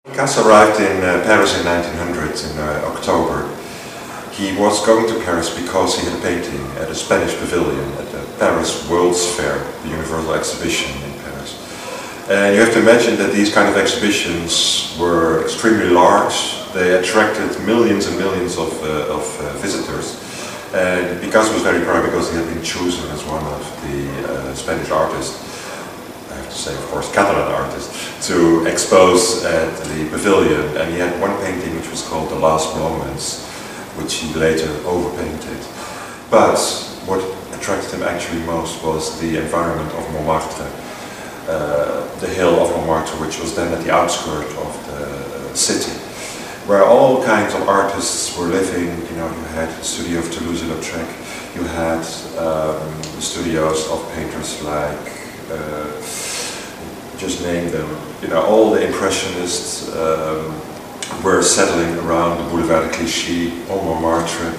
Picasso arrived in Paris in 1900, in October. He was going to Paris because he had a painting at a Spanish pavilion at the Paris World's Fair, the Universal Exhibition in Paris. And you have to imagine that these kind of exhibitions were extremely large. They attracted millions and millions of visitors. And Picasso was very proud because he had been chosen as one of the Spanish artists, I have to say of course Catalan artists, to expose at the pavilion. And he had one painting which was called The Last Moments, which he later overpainted. But what attracted him actually most was the environment of Montmartre, the hill of Montmartre, which was then at the outskirts of the city, where all kinds of artists were living. You know, you had the studio of Toulouse-Lautrec, you had the studios of painters like, just name them, you know, all the Impressionists were settling around the Boulevard de Clichy, on Montmartre,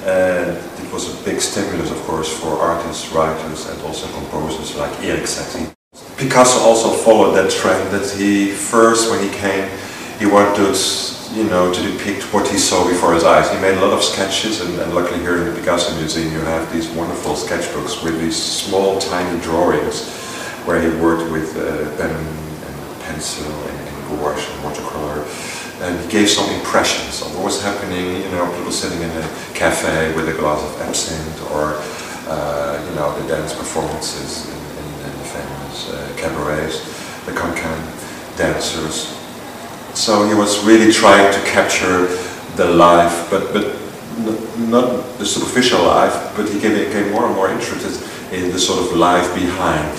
and it was a big stimulus, of course, for artists, writers, and also composers like Erik Satie. Picasso also followed that trend that he first, when he came, he wanted, you know, to depict what he saw before his eyes. He made a lot of sketches, and luckily here in the Picasso Museum you have these wonderful sketchbooks with these small, tiny drawings where he worked with pen and pencil and gouache and watercolor. And he gave some impressions of what was happening, you know, people sitting in a cafe with a glass of absinthe, or, you know, the dance performances in the famous cabarets, the cancan dancers. So he was really trying to capture the life, but not the superficial life, but he became more and more interested in the sort of life behind.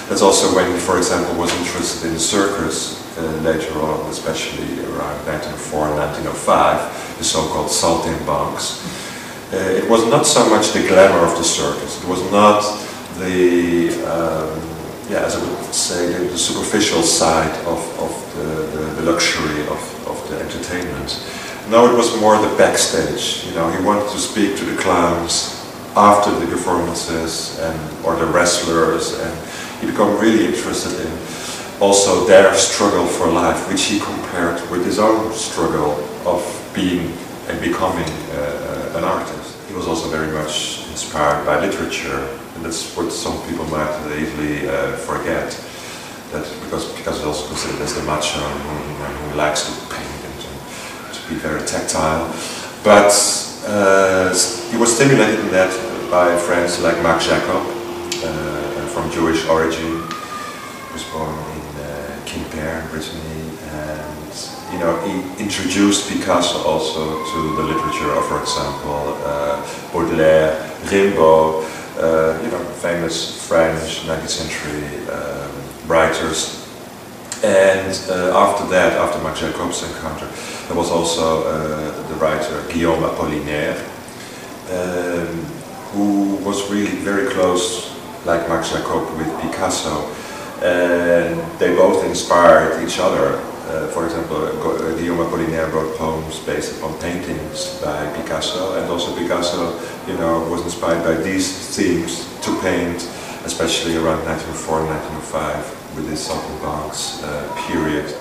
That's also when he, for example, was interested in the circus, later on, especially around 1904 and 1905, the so-called saltimbanques. It was not so much the glamour of the circus, it was not the, as I would say, the superficial side of the luxury of the entertainment. No, it was more the backstage. You know, he wanted to speak to the clowns after the performances, or the wrestlers, and he became really interested in also their struggle for life, which he compared with his own struggle of being and becoming an artist. He was also very much inspired by literature, and that's what some people might easily forget, that because Picasso is also considered as the macho who likes to paint and to be very tactile. But he was stimulated in that by friends like Marc Jacob, from Jewish origin. He was born in Quimper in Brittany, and you know, he introduced Picasso also to the literature of, for example, Baudelaire, Rimbaud, you know, famous French 19th century writers. And after that, after Marc Jacob's encounter, there was also the writer Guillaume Apollinaire, who was really very close, like Marc Jacob, with Picasso, and they both inspired each other. For example, Guillaume Apollinaire wrote poems based upon paintings by Picasso, and also Picasso, you know, was inspired by these themes to paint, especially around 1904 and 1905 with this saltimbanques period.